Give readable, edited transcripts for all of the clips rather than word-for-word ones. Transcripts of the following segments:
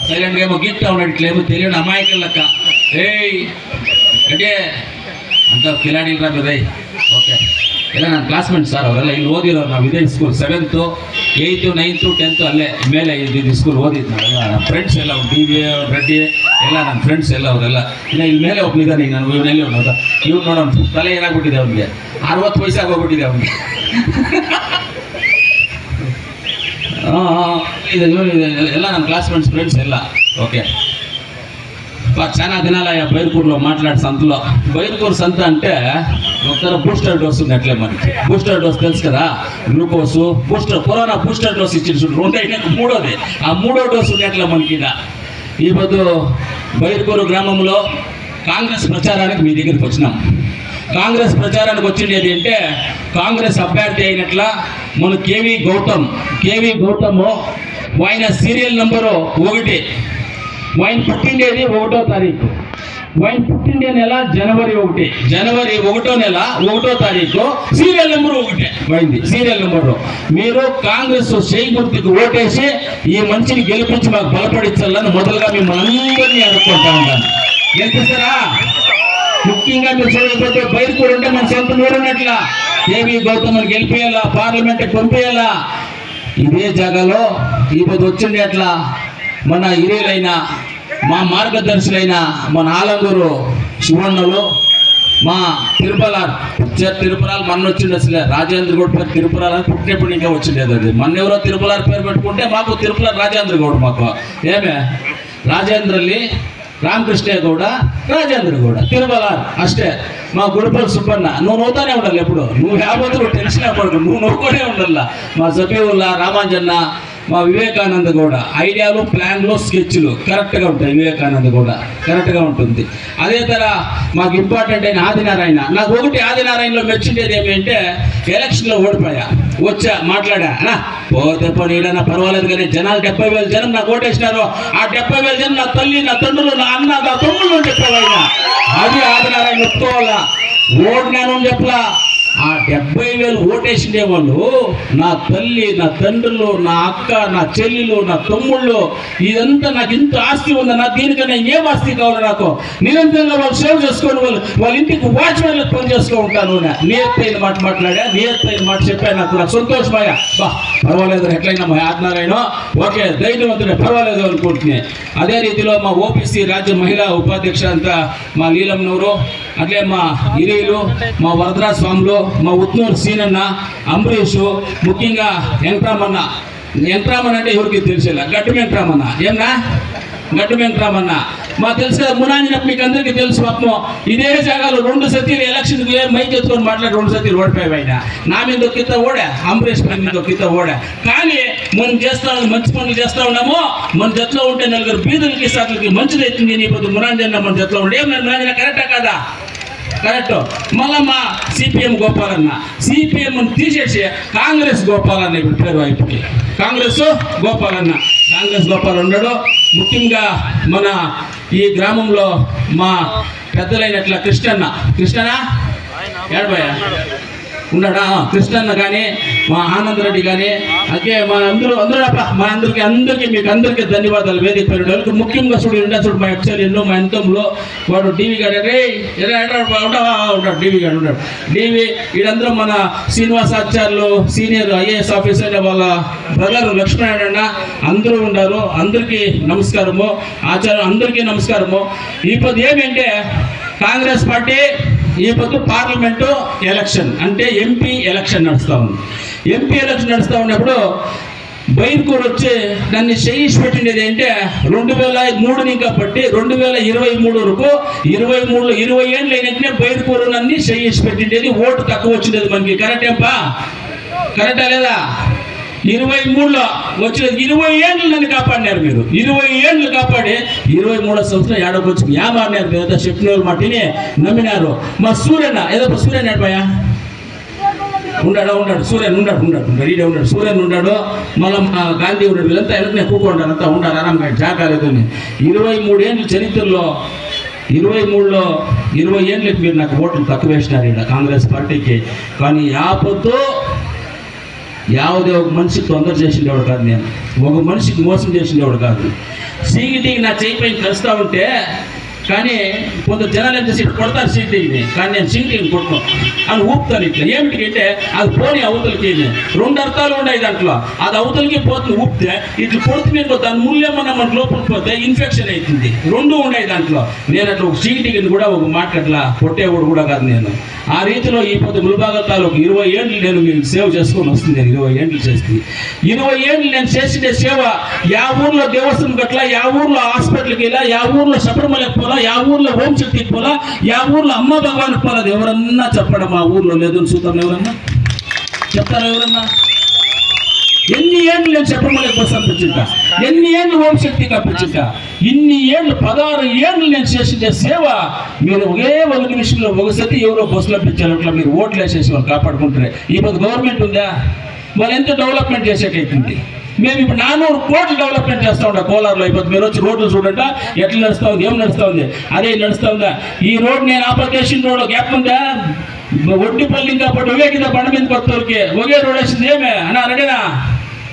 సైలెంట్గా ఏమో గీక్తా ఉన్నాడు, ఇట్లేమో తెలియని అమాయకుల లెక్క. ఏయ్ అంటే అంత కిలాడీలు రా మీరు. ఓకే ಎಲ್ಲ ನನ್ನ ಕ್ಲಾಸ್ಮೇಟ್ ಸರ್ ಅವರೆಲ್ಲ ಇಲ್ಲಿ ಓದಿರೋರು. ನಾವು ಇದೇ school 7th 8th 9th 10th ಅಲ್ಲೇ ಮೇಲೆ ಇದು ಸ್ಕೂಲ್ ಓದಿದ್ದು ನಾವೆಲ್ಲ. ನಮ್ಮ ಫ್ರೆಂಡ್ಸ್ ಎಲ್ಲ ಡಿ ವಿ ರೆಡ್ಡಿ ಎಲ್ಲ ನನ್ನ ಫ್ರೆಂಡ್ಸ್ ಎಲ್ಲ ಅವರೆಲ್ಲ. ಇನ್ನು ಇಲ್ಲಿ ಮೇಲೆ ಒಬ್ಬನಿದ್ದಾನೆ, ಈಗ ನಾನು ಇವನಲ್ಲಿ ನೋಡ ಇವ್ರು ನೋಡೋಣ ತಲೆ ಏನಾಗ್ಬಿಟ್ಟಿದೆ ಅವ್ನಿಗೆ, 60 ವಯಸ್ಸಾಗಿ ಹೋಗ್ಬಿಟ್ಟಿದೆ ಅವ್ನಿಗೆ. ಇದು ಎಲ್ಲ ನನ್ನ ಕ್ಲಾಸ್ಮೇಟ್ಸ್ ఫ్రెండ్స్ ಎಲ್ಲ. ఓకే చాలా దినాలయ్యా బైర్కూరులో మాట్లాడే సంతలో. బైర్కూరు సంత అంటే ఒకసారి బూస్టర్ డోస్ ఉంది అట్లే మనకి. బూస్టర్ డోస్ తెలుసు కదా, glucose booster, corona booster dose ఇచ్చింది చూడు, 2 అయినాక 3వది. ఆ 3వ డోస్ ఉంది అట్లా మనకి. ఈ పొద్దు బైర్కూరు గ్రామంలో కాంగ్రెస్ ప్రచారానికి మీ దగ్గరికి వచ్చినాం. కాంగ్రెస్ ప్రచారానికి వచ్చిండేది అంటే కాంగ్రెస్ అభ్యర్థి అయినట్ల మన కేవీ గౌతమ్ ఆయన సీరియల్ నెంబరు 1. ఆయన పుట్టిండేది 1వ తారీఖు. ఆయన పుట్టిండే నెల జనవరి 1. జనవరి 1వ నెల 1వ తారీఖు సీరియల్ నెంబరు 1 అయింది. సీరియల్ నెంబరు మీరు కాంగ్రెస్ చేయి గుర్తుకు ఓటేసి ఈ మనిషిని గెలిపించి మాకు బలపడించాలని మొదలుగా మిమ్మల్ని అందరినీ అనుకుంటా ఉన్నాను. గెలిపిస్తారా? ముఖ్యంగా మీరు చూడకపోతే బైర్కూరు అంటే మన సొంత ఊరున్నట్ల. కేవీ గౌతమ్ని గెలిపేయాలా, పార్లమెంట్కి పంపేయాలా. ఇదే జాగాలో ఈ పొద్దు వచ్చిండే అట్లా మన ಹಿರಿಯరైన మా మార్గదర్శులైన మన ఆలంగూరు శివన్నలు, మా తిరుపలాల్ మొన్న వచ్చిండే. అసలే రాజేంద్ర గౌడ్ పేరు తిరుపలాల్ అని పుట్టినప్పుడు ఇంకా వచ్చిండేది. అది మొన్న ఎవరో తిరుపలాల్ పేరు పెట్టుకుంటే మాకు తిరుపలాల్ రాజేంద్ర గౌడ్. మాకు ఏమే రాజేంద్రల్లి రామకృష్ణ గౌడ, రాజేంద్ర గౌడ, తిరుపలాల్ అష్టే. మా గుడిపల్లి సుబ్బన్న. నువ్వు నవ్వుతానే ఉండాలి ఎప్పుడు. నువ్వు లేకపోతే నువ్వు టెన్షన్ పడకు, నువ్వు నవ్వుకునే ఉండాల. మా జబీవుల్లా, రామాంజన్న, మా వివేకానంద గౌడ. ఐడియాలు, ప్లాన్లు, స్కెచ్లు కరెక్ట్గా ఉంటాయి. వివేకానంద గౌడ కరెక్ట్గా ఉంటుంది. అదే తర మాకు ఇంపార్టెంట్ అయిన ఆదినారాయణ. నాకు ఒకటి ఆదినారాయణలో మెచ్చిండేది ఏమంటే ఎలక్షన్లో ఓడిపోయా, వచ్చా మాట్లాడా అనా పోతే పని ఏదైనా పర్వాలేదు కానీ జనాలు 70,000 జనం నాకు ఓటేసినారు. ఆ 70,000 జనం నా తల్లి, నా తండ్రులు, నా అన్న, నా తమ్ముళ్ళు చెప్పేవాళ్ళ. అది ఆదినారాయణ ఒప్పుకోవాలా. ఓడినాను అని చెప్పలా. ఆ 70,000 ఓటేసిండే వాళ్ళు నా తల్లి, నా తండ్రులు, నా అక్క, నా చెల్లెలు, నా తమ్ముళ్ళు, ఇదంతా నాకు ఇంత ఆస్తి ఉందా, నాకు దీనికన్నా ఏం ఆస్తి కావాలి. నాకు నిరంతరంగా వాళ్ళు సేవ్ చేసుకొని వాళ్ళ ఇంటికి వాచ్మెన్లకు పని చేసుకో ఉంటాను. నియత్తైన మాట మాట్లాడా, నియత్తైన మాట చెప్పా. నాకు సంతోషమయ్యా. బా పర్వాలేదు, ఎట్లయినా మా ఆజ్ఞారాయణ ఓకే ధైర్యవంతుడే, పర్వాలేదు అనుకుంటున్నాయి. అదే రీతిలో మా ఓబీసీ రాజ్య మహిళా ఉపాధ్యక్ష అంతా మా నీలమ్నూరు, అట్లే మా ఇరీలు, మా వరదరా స్వాములు, మా ఉత్నూరు సీనన్న, అంబరీషు, ముఖ్యంగా వెంకటరామన్న. వెంకటరామన్న అంటే ఎవరికి తెలిసేలా, గడ్డి వెంకటరామన్న. ఏమన్నా గడ్డి వెంకటరామన్న మాకు తెలుసు కదా. మునాంజనప్పుడు మీకు అందరికీ తెలుసు. పాపం ఇదే జాగాలో 2 సతీలు ఎలక్షన్కి మైక్ ఎత్తుకొని మాట్లాడి 2 సతీలు ఓడిపోయాయి. ఆయన నా మీద ఒక కింద ఓడా, అంబరీష్ పై మీద ఒక కింద ఓడా. కానీ మనం చేస్తా మంచి పనులు చేస్తూ ఉన్నాము. మన జట్లో ఉంటే 4 బీదులకి సార్లకి మంచిది అవుతుంది. నీ పొద్దు మునాంజన మన జట్లో ఉండే. ఏం మునాంజన కరెక్టా కాదా? కరెక్ట్. మళ్ళా మా సిపిఎం గోపాలన్న, సిపిఎం తీసేసి కాంగ్రెస్ గోపాలన్న ఇప్పుడు పేరు వైపుకి. కాంగ్రెస్ గోపాలన్న, కాంగ్రెస్ గోపాల్ ఉన్నాడు. ముఖ్యంగా మన ఈ గ్రామంలో మా పెద్దలైనట్ల కృష్ణన్న ఏడబోయా ఉన్నాడా, కృష్ణన్న కానీ, మా ఆనందరెడ్డి కానీ, అదే మా అందరూ మా అందరికీ మీకు అందరికీ ధన్యవాదాలు. వేదిక పేరు ముఖ్యంగా చూడు మా ఎక్సెల్ మా ఎంతంలో వాడు డివి గారు ఉంటాడు. డివి గారు ఉన్నాడు. డివి వీళ్ళందరూ మన శ్రీనివాసాచార్యులు సీనియర్ ఐఏఎస్ ఆఫీసర్ వాళ్ళ బ్రదర్ లక్ష్మీనారాయణ అందరూ ఉన్నారు. అందరికీ నమస్కారము. ఆచార్య అందరికీ నమస్కారము. ఇప్పుడు ఏమంటే కాంగ్రెస్ పార్టీ ఈ పొద్దు పార్లమెంటు ఎలక్షన్ అంటే ఎంపీ ఎలక్షన్ నడుస్తూ ఉంది. ఎంపీ ఎలక్షన్ నడుస్తూ ఉన్నప్పుడు బైర్కూరు వచ్చి నన్ను చేయిసి పెట్టిండేది అంటే 2003 ఇంకా పట్టి 2023 వరకు 23లో 20 ఏళ్ళు అయినట్టునే బైర్కూరు నన్ను చేయిసి పెట్టిండేది. ఓటు తక్కువ వచ్చిండేది మనకి. కరెక్టేంపా? కరెక్టా లేదా? 23లో వచ్చినది. 20 ఏళ్ళు నన్ను కాపాడినారు మీరు. 20 ఏళ్ళు కాపాడి 23వ సంవత్సరం ఏడకు వచ్చి ఏమారినారు మీరు. ఏదో చెప్పిన వాళ్ళు మాటిని నమ్మినారు. మా సూర్యన్న ఏదో సూర్యన్ ఏడపోయా ఉన్నాడు. సూర్యన్ ఉన్నాడు. సూర్యన్ ఉన్నాడు. మళ్ళీ మా గాంధీ ఉన్నాడు. వీళ్ళంతా వెనకనే కూకుంటారు. అంతా ఉండాలి ఆరాంగా జాగాలేదు. 23 ఏళ్ళ చరిత్రలో 23లో 20 ఏళ్ళకి మీరు నాకు ఓట్లు తక్కువ వేసినారు ఇక్కడ కాంగ్రెస్ పార్టీకి. కానీ యాపొద్దు ಯಾವುದೇ ఒక మనిషికి తొందర చేసిండేవాడు కాదు, నేను ఒక మనిషికి మోసం చేసిండేవాడు కాదు. సీఈటీకి నా చేయి పైన కలుస్తూ ఉంటే కానీ కొందరు జనాలు ఏం చేసి కొడతారు సీఈటీని, కానీ నేను సీఈటీని కొట్టను అని ఊపుతాను ఇట్లా. ఏమిటికంటే అది పోనీ అవతలకి 2 అర్థాలు ఉన్నాయి దాంట్లో. అది అవతలకి పోతుంది ఊపితే, ఇట్లా కొడుతు మీరు దాని మూల్యమన్నా మన లోపల పోతే ఇన్ఫెక్షన్ అవుతుంది. 2 ఉన్నాయి దాంట్లో. నేను అట్లా ఒక సీఈటీని కూడా ఒక మాట అట్లా కొట్టేవాడు కూడా కాదు నేను. ఆ రీతిలో ఈ పొద్దు ములుబాగల్ తాలూకు 20 ఏళ్ళు నేను మీకు సేవ చేసుకొని వస్తుంది. నేను 20 ఏళ్ళు చేసి 20 ఏళ్ళు నేను చేసిన సేవ, యా ఊర్లో దేవస్థానం గట్ల, యా ఊర్లో హాస్పిటల్కి వెళ్ళా, యా ఊర్లో శబరిమలకి పోలా, యా ఊర్లో ఓం శక్తికి పోలా, యా ఊర్లో అమ్మ భగవానికి పోలా. ఎవరన్నా చెప్పడం మా ఊర్లో లేదు చూద్దాం, ఎవరన్నా చెప్తారా? ఎవరన్నా ఎన్ని ఏళ్ళు నేను శబరిమలకి బస్సు పంపించుంటా, ఎన్ని ఏళ్ళు ఓం శక్తికి పంపించుంటా, ఇన్ని ఏళ్ళు 16 ఏళ్ళు నేను చేసిన సేవ. మీరు ఒకే 1 నిమిషంలో ఒకసారి ఎవరో బస్సులు పంపించారు, అట్లా మీరు ఓట్లు వేసేసి వాళ్ళు కాపాడుకుంటారే. ఇప్పుడు గవర్నమెంట్ ఉందా? వాళ్ళు ఎంత డెవలప్మెంట్ చేసేటైతుంది. మేము ఇప్పుడు 400 కోట్లు డెవలప్మెంట్ చేస్తూ ఉంటాం కోలార్లో. అయిపోతుంది మీరు వచ్చి రోడ్లు చూడండి ఎట్లా నడుస్తూ ఉంది, ఏం నడుస్తూ ఉంది, అదే నడుస్తూ ఉందా. ఈ రోడ్ నేను అప్లికేషన్ రోడ్ గ్యాప్ ఉందా? ఒడ్డిపల్లి ఇంకా పట్టు ఒకే కింద బండ మీద కొత్తూరికి ఒకే రోడ్ వేసింది ఏమే అన్నా రెడీనా?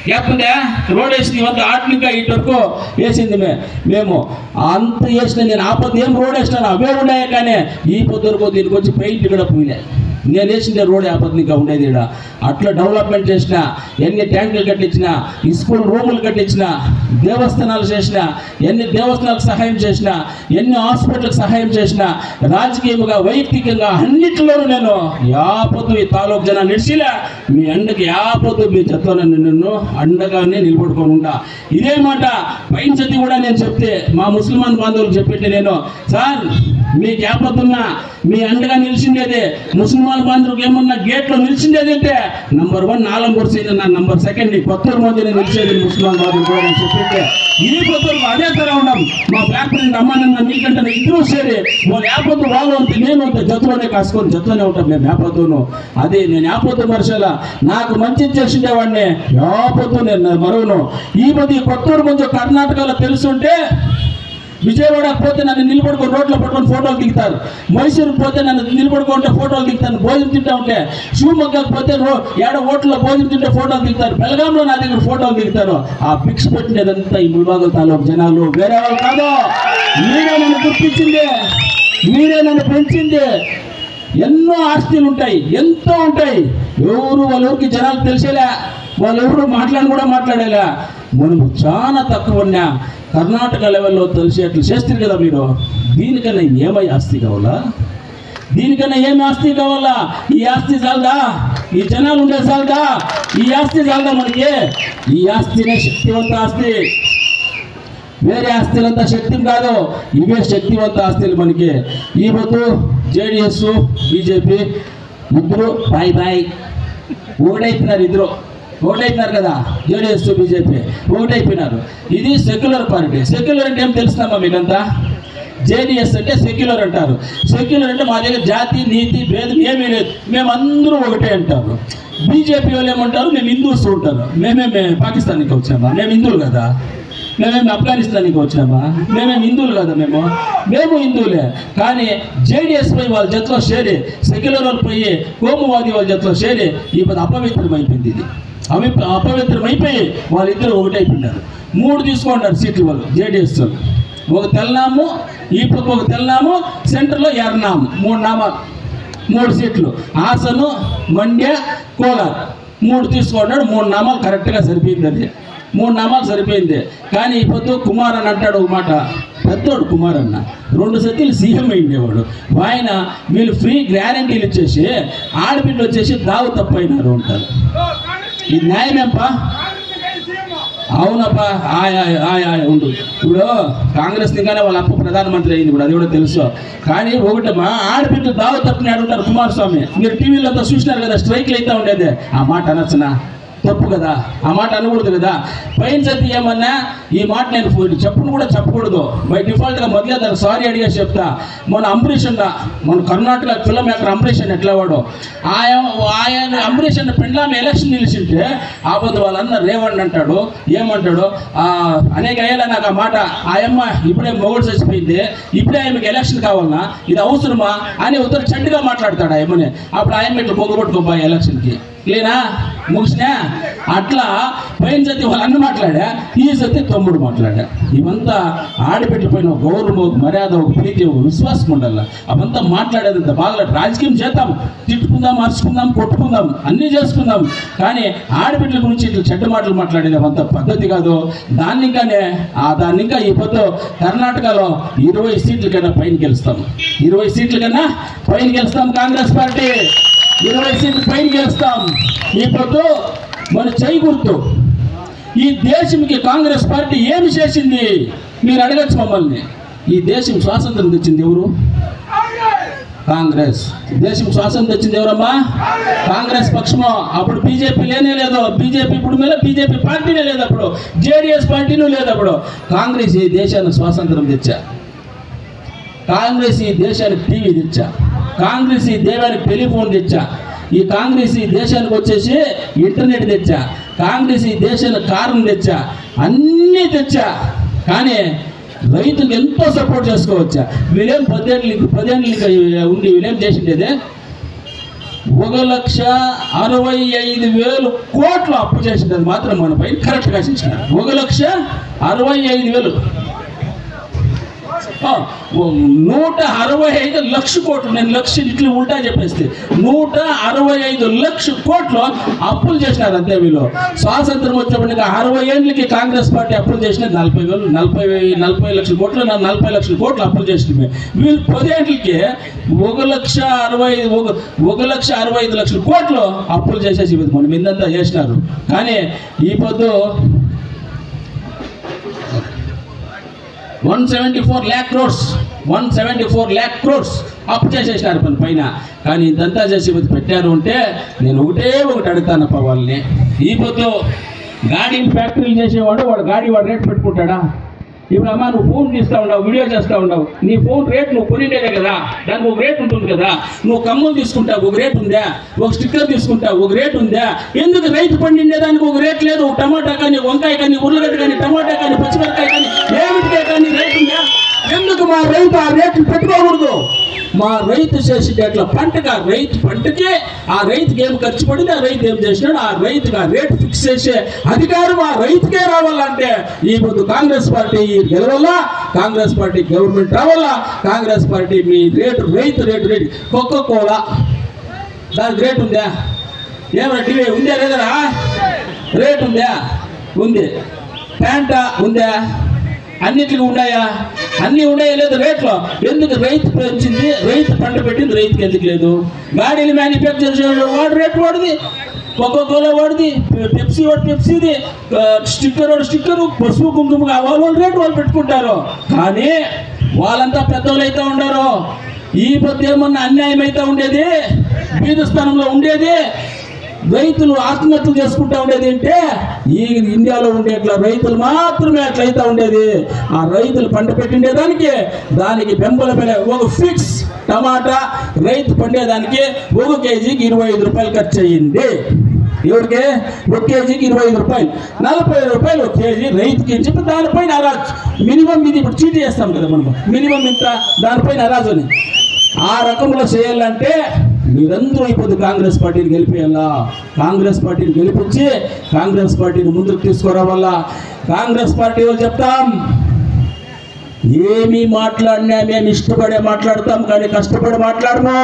గ్యాప్ ఉందా? రోడ్ వేసింది ఇవంతా ఆటలు ఇంకా ఇటు వరకు వేసింది మేము అంత వేసిన. నేను ఆపద ఏం రోడ్ వేసినాను అవే ఉన్నాయే, కానీ ఈ పొద్దురకు దీనికి వచ్చి పెయింట్ కూడా పోయినాయి. నేను వేసిందే రోడ్ ఆపద ఇంకా ఉండేది ఇక్కడ. అట్లా డెవలప్మెంట్ చేసిన, ఎన్ని ట్యాంకులు కట్టించిన, ఈ స్కూల్ రూములు కట్టించిన, దేవస్థానాలు చేసిన, ఎన్ని దేవస్థానాలకు సహాయం చేసిన, ఎన్ని హాస్పిటల్కి సహాయం చేసిన, రాజకీయంగా వైయక్తికంగా అన్నింటిలోనూ నేను యాపొద్దు ఈ తాలూకు జనాన్ని నిడిచిలే. మీ అండకి యాపొద్దు మీ చెత్తలో నిన్ను అండగానే నిలబడుకొని ఉంటా. ఇదే మాట పైన చదివి కూడా నేను చెప్తే మా ముస్లిమాన్ బాంధవులకు చెప్పింటే, నేను సార్ మీకు యాపొద్దున్నా మీ అండగా నిలిచిండేది, ముస్లిమాన్ బాంధవులకు ఏమన్నా గేట్లో నిలిచిండేది అంటే నంబర్ 1 నాలంపూర్ సైడ్, నా నంబర్ 2 కొత్తూరు మధ్య నిలిచేది ముస్లిమాన్ బాంధవులు కూడా నేను చెప్పింటే. ఈ కొత్తూరు అదే తర ఉన్నాం. మా ఫ్యాక్టరీ అమ్మానన్న మీకంటే ఇద్దరు సేరి వాళ్ళు యాపొద్దు వాళ్ళు అంతే, నేను అంతే జతలోనే కాసుకొని జతలోనే ఉంటాం మేము యాపొద్దును. అదే నేను యాపొద్దు మనుషుల నాకు మంచి చేసిండేవాడిని యాపొద్దు నేను మరవను. ఈ మధ్య కొత్తూరు కొంచెం కర్ణాటకలో తెలుసుంటే విజయవాడకు పోతే నన్ను నిలబడుకొని రోడ్లో పట్టుకొని ఫోటోలు దిగుతారు. మైసూరుకు పోతే నన్ను నిలబడుకుంటే ఫోటోలు దిగుతాను. భోజనం తింటా ఉంటే షూమక్కకు పోతే ఏడో హోటల్లో భోజనం తింటే ఫోటోలు దిగుతారు. బెల్గాంలో నా దగ్గర ఫోటోలు దిగుతారు. ఆ పిక్స్ పెట్టినదంతా ఈ ములుబాగల్ తాలూకు జనాలు, వేరే వాళ్ళు కాదు. మీరే నన్ను గుర్తించింది, మీరే నన్ను పెంచింది. ఎన్నో ఆస్తులు ఉంటాయి, ఎంతో ఉంటాయి. ఎవరు వాళ్ళ జనాలు తెలిసేలే, వాళ్ళెవరు కూడా మాట్లాడేలా. మనం చాలా తక్కువ ఉన్నా కర్ణాటక లెవెల్లో తెలిసేట్లు చేస్తారు కదా మీరు. దీనికన్నా ఏమై ఆస్తి కావాలా? దీనికన్నా ఏమి ఆస్తి కావాలా? ఈ ఆస్తి చాలదా? ఈ జనాలు ఉండే చాలదా? ఈ ఆస్తి చాలదా మనకి? ఈ ఆస్తినే శక్తివంత ఆస్తి. వేరే ఆస్తులంతా శక్తి కాదు, ఇవే శక్తివంత ఆస్తులు మనకి. ఈ పొద్దు జేడిఎస్ బీజేపీ ఇద్దరు బాయ్ ఒకటైపోయినారు. ఒకటైపోయినారు కదా, జేడిఎస్ బీజేపీ ఒకటైపోయినారు. ఇది సెక్యులర్ పార్టీ. సెక్యులర్ అంటే ఏం తెలుస్తామా మీకంతా? జేడిఎస్ అంటే సెక్యులర్ అంటారు. సెక్యులర్ అంటే మా దగ్గర జాతి నీతి భేదం ఏమీ లేదు, మేమందరూ ఒకటే అంటారు. బీజేపీ వాళ్ళు ఏమంటారు? మేము హిందూస్ ఉంటారు. మేమే పాకిస్తాన్కి వచ్చామా? మేము హిందువులు కదా. మేమేమి ఆఫ్ఘనిస్తాన్కి వచ్చామా? మేమేమి హిందువులు కదా. మేము హిందువులే. కానీ జేడిఎస్ పై వాళ్ళ జతలో చేరి, సెక్యులర్ వాళ్ళు పోయి కోమువాది వాళ్ళ జతలో చేరి ఈ పది అపవిత్రమైపోయింది. ఇది అపవిత్రమైపోయి వాళ్ళిద్దరు ఒకటైపోయినారు. 3 తీసుకుంటారు సీట్లు వాళ్ళు జేడిఎస్ వాళ్ళు. ఒక తెల్లనాము, ఈ పక్క ఒక తెల్లనాము, సెంటర్లో ఎర్రనాము. 3 నామాలు, 3 సీట్లు. హాసను, మండ్య, కోలార్ 3 తీసుకున్నాడు. 3 నామాలు కరెక్ట్గా సరిపోయింది. అది 3 నామాలు సరిపోయింది. కానీ ఈ పొద్దు కుమార్ అని అంటాడు ఒక మాట. పెద్దోడు కుమార్ అన్న 2 సీట్లు సీఎం అయిండేవాడు. ఆయన వీళ్ళు ఫ్రీ గ్యారంటీలు ఇచ్చేసి ఆడపిల్లలు వచ్చేసి దావు తప్పైనారు అంటారు. ఇది న్యాయమేంపా? అవునప్పా. ఉండు. ఇప్పుడు కాంగ్రెస్ దిగానే వాళ్ళ అప్పు ప్రధానమంత్రి అయింది ఇప్పుడు, అది కూడా తెలుసు. కానీ ఒకటమ్మా, ఆడపిల్లలు దావ తప్పని అడుగుతారు కుమారస్వామి. మీరు టీవీలో అంతా చూసినారు కదా, స్ట్రైక్లు అయితే ఉండేది. ఆ మాట అనొచ్చునా? తప్పు కదా, ఆ మాట అనకూడదు కదా. పైన సత్తి ఏమన్నా ఈ మాట నేను చెప్పును కూడా చెప్పకూడదు, బై డిఫాల్ట్గా మొదలే దాన్ని సారీ అడిగేసి చెప్తా. మన అంబరీష్ అన్న, మన కర్ణాటక ఫిల్మ్ మేకర్ అంబరీష్ అన్న ఎట్లా వాడు, ఆయన అంబరీష్ అన్న పెండ్లామె ఎలక్షన్ నిలిచింటే ఆపద వాళ్ళన్న రేవండి అంటాడు, ఏమంటాడు, అనేక అయ్యేలా నాకు ఆ మాట, ఆయమ్మ ఇప్పుడే మొగుడు చచ్చిపోయింది, ఇప్పుడే ఆయనకి ఎలక్షన్ కావాలన్నా, ఇది అవసరమా అని ఉత్తర చెడ్డుగా మాట్లాడతాడు ఆయమ్మని. అప్పుడు ఆయమ్మ ఇట్లా పొగబట్టుకోబోయే ఎలక్షన్కి లేనా ముగిసినా. అట్లా పైన సతి వాళ్ళు అన్న మాట్లాడా, ఈ సతి తమ్ముడు మాట్లాడా. ఇవంతా ఆడపెట్టిపోయిన ఒక గౌరవం, ఒక మర్యాద, ఒక ప్రీతి, ఒక విశ్వాసం ఉండాల. అవంతా మాట్లాడేదంత బాగా రాజకీయం చేద్దాం, తిట్టుకుందాం, అరుచుకుందాం, కొట్టుకుందాం, అన్నీ చేసుకుందాం, కానీ ఆడబిడ్డల గురించి ఇట్లా చెడ్డ మాటలు మాట్లాడేది అవంత పద్ధతి కాదు. దాన్ని ఇంకా ఈ పొద్దు కర్ణాటకలో 20 సీట్ల కన్నా పైన గెలుస్తాం, 20 సీట్ల కన్నా పైన గెలుస్తాం. కాంగ్రెస్ పార్టీ 20 సీట్లు పైన గెలుస్తాం. ఈ పొద్దు మన చేయి గుర్తు. ఈ దేశంకి కాంగ్రెస్ పార్టీ ఏమి చేసింది మీరు అడగచ్చు మమ్మల్ని. ఈ దేశం స్వాతంత్రం తెచ్చింది ఎవరు? కాంగ్రెస్. దేశం స్వాతంత్రం తెచ్చింది ఎవరమ్మా? కాంగ్రెస్ పక్షము. అప్పుడు బీజేపీ లేనే లేదు, బీజేపీ ఇప్పుడు మీద బీజేపీ పార్టీనే లేదు, అప్పుడు జేడీఎస్ పార్టీనూ లేదు. అప్పుడు కాంగ్రెస్ ఈ దేశానికి స్వాతంత్రం తెచ్చా, కాంగ్రెస్ ఈ దేశానికి టీవీ తెచ్చా, కాంగ్రెస్ ఈ దేశానికి టెలిఫోన్ తెచ్చా, ఈ కాంగ్రెస్ ఈ దేశానికి వచ్చేసి ఇంటర్నెట్ తెచ్చా, కాంగ్రెస్ ఈ దేశానికి కారం తెచ్చా, అన్నీ తెచ్చా. కానీ రైతులకు ఎంతో సపోర్ట్ చేసుకోవచ్చా. వీళ్ళేం 10 ఉండి వీళ్ళేం చేసిండేదే 1,65,000 కోట్లు అప్పు చేసింది మాత్రం మన పైన కరెక్ట్గా చేసినారు. 1,65,000 165 లక్షల కోట్లు. నేను లక్షలు ఇట్లు ఉల్టా చెప్పేస్తే 165 లక్షల కోట్లు అప్పులు చేసినారు అంతే వీళ్ళు. స్వాతంత్రం వచ్చేప్పటికి 60 ఏళ్ళకి కాంగ్రెస్ పార్టీ అప్పులు చేసిన 40 లక్షల కోట్లు, 40 లక్షల కోట్లు అప్పులు చేసినవి. వీళ్ళు 10 ఏళ్ళకి 1,65 లక్షల కోట్లు అప్పులు చేసేసి మనం ఇందంతా చేసినారు. కానీ ఈ పొద్దు 174 lakh crores అప్పు చేసేసినారు పైన. కానీ ఇదంతా చేసి పెట్టారు అంటే నేను ఒకటి అడుగుతానప్ప వాళ్ళని. ఈ పొద్దు గాడి ఫ్యాక్టరీలు చేసేవాడు వాడు రేట్ పెట్టుకుంటాడా? ఇప్పుడు అమ్మా నువ్వు ఫోన్ తీస్తూ ఉండవు, వీడియో చేస్తూ ఉండవు, నీ ఫోన్ రేట్ నువ్వు కొనిండేదే కదా, దానికి ఒక రేట్ ఉంటుంది కదా. నువ్వు కమ్ములు తీసుకుంటావు, ఒక రేట్ ఉందా? ఒక స్టిక్కర్ తీసుకుంటావు, ఒక రేట్ ఉందా? ఎందుకు రైతు పండిండే దానికి ఒక రేట్ లేదు? టమాటా కానీ, వంకాయ కానీ, ఉర్లగడ్డ కానీ, టమాటా కానీ, పచ్చిమిరకాయ కానీ, ఏమిటికే కానీ రేట్ ఉందా? ఎందుకు మా రైతు ఆ రేట్లు పెట్టుకోకూడదు? మా రైతు చేసేటట్ల పంటకి ఆ రైతుకి ఏం ఖర్చు పడింది, ఆ రైతు ఏం చేసినాడు, ఆ రైతుకి ఆ రేటు ఫిక్స్ చేసే అధికారం ఆ రైతుకే రావాలంటే ఈ ముందు కాంగ్రెస్ పార్టీ గెలవాలా, కాంగ్రెస్ పార్టీ గవర్నమెంట్ రావాలా. కాంగ్రెస్ పార్టీ మీ రైతు రేటు కోకోకోలా దానికి రేట్ ఉందా? ఏమన్నా టీవీ ఉందా లేదా? రేట్ ఉందా? ఉంది. ప్యాంటా ఉందా? అన్నిటికీ ఉన్నాయా? అన్నీ ఉన్నాయా? లేదు రేట్లో. ఎందుకు రైతు పెంచింది, రైతు పంట పెట్టింది రైతుకి ఎందుకు లేదు? గాడీలు మ్యానుఫ్యాక్చర్ వాడు రేటు వాడిది, కోకోకోలా వాడిది, పెప్సీది, స్టిక్కరు, పసుపు కుంకుమ వాళ్ళు రేటు వాళ్ళు పెట్టుకుంటారు. కానీ వాళ్ళంతా పెద్దవాళ్ళు అయితే ఉండరు. ఈ పొద్దు ఏమన్నా అన్యాయం అయితే ఉండేది, బీద స్థానంలో ఉండేది, రైతులు ఆత్మహత్యలు చేసుకుంటా ఉండేది అంటే ఈ ఇండియాలో ఉండేట్లా రైతులు మాత్రమే అట్లయితే ఉండేది. ఆ రైతులు పంట పెట్టిండేదానికి దానికి బెంబల ఒక ఫిక్స్ టమాటా రైతు పండేదానికి 1 కేజీకి 25 రూపాయలు ఖర్చు అయ్యింది. ఎవరికి? 1 కేజీకి 25 రూపాయలు, 40 రూపాయలు 1 కేజీ రైతుకి అని చెప్పి దానిపైన అరాజు. మినిమం ఇది ఇప్పుడు చీటీ చేస్తాం కదా మనము, మినిమం ఇంత, దానిపైన అరాజు అని. ఆ రకంలో చేయాలంటే మీరందరూ ఇప్పుడు కాంగ్రెస్ పార్టీని గెలిపేయాలా. కాంగ్రెస్ పార్టీని గెలిపించి కాంగ్రెస్ పార్టీని ముందుకు తీసుకురావాలా. కాంగ్రెస్ పార్టీ చెప్తాం, ఏమి మాట్లాడినా మేము ఇష్టపడే మాట్లాడతాం, కానీ కష్టపడి మాట్లాడము.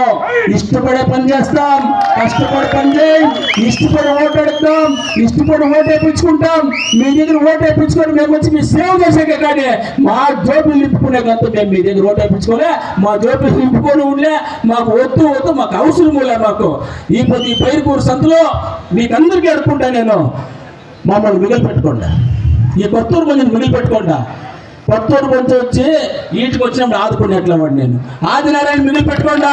ఇష్టపడే పని చేస్తాం, కష్టపడి పని చేయం, ఇష్టపడి ఓటాడుతాం, ఇష్టపడి ఓటేపించుకుంటాం. మీ దగ్గర ఓటేపించుకొని మేము వచ్చి మీ సేవ చేసాకే, కానీ మా జోబులు నింపుకునే కంత మేము మీ దగ్గర ఓటేపించుకోలే, మా జోబులు నింపుకొని ఉండలే. మాకు వద్దు, మాకు అవసరం లే. మాకు ఈ పైరుకూరు సంతలో మీకు అందరికీ అడుక్కుంటా నేను, మమ్మల్ని మిగిలి పెట్టుకోండి. ఈ కొత్తూరు కొంచెం మిగిలి పెట్టుకోండి. కొత్తూరు కొంచెం వచ్చి ఇంటికి వచ్చినప్పుడు ఆదుకునేట్లా వాడు నేను. ఆదినారాయణ మిగిలి పెట్టుకోండా,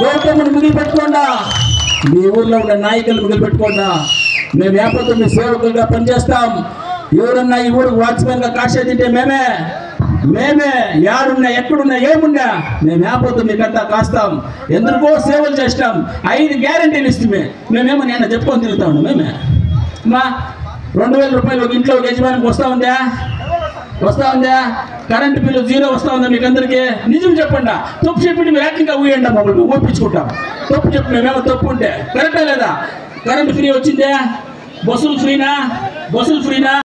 గౌతముని మిగిలి పెట్టుకోండా, మీ ఊర్లో ఉన్న నాయకులు మిగిలి పెట్టుకోండా. మేము వ్యాపారం మీ సేవకులుగా పనిచేస్తాం. ఎవరన్నా ఈ ఊరికి వాచ్మెన్ గా కాశీ తింటే మేమే యాడున్నా ఎక్కడున్నా ఏమున్నా మేము ఆపోతూ మీకంతా కాస్తాం, ఎందుకో సేవలు చేస్తాం, 5 గ్యారెంటీలు ఇస్తే మేమేమో నేను చెప్పుకొని తిరుగుతాము. మేమే మా 2000 రూపాయలు ఒక ఇంట్లో ఒక యజమానికి వస్తూ ఉందా? కరెంటు బిల్లు 0 వస్తూ ఉందా మీకు అందరికీ? నిజం చెప్పండి. తప్పు చెప్పి మీరు ఏకంగా ఊయండి, మమ్మల్ని ఊపించుకుంటాం. తప్పు చెప్పి మేమేమో తప్పు ఉంటే కరెక్టా లేదా? కరెంటు ఫ్రీ వచ్చిందే, బస్సులు ఫ్రీనా?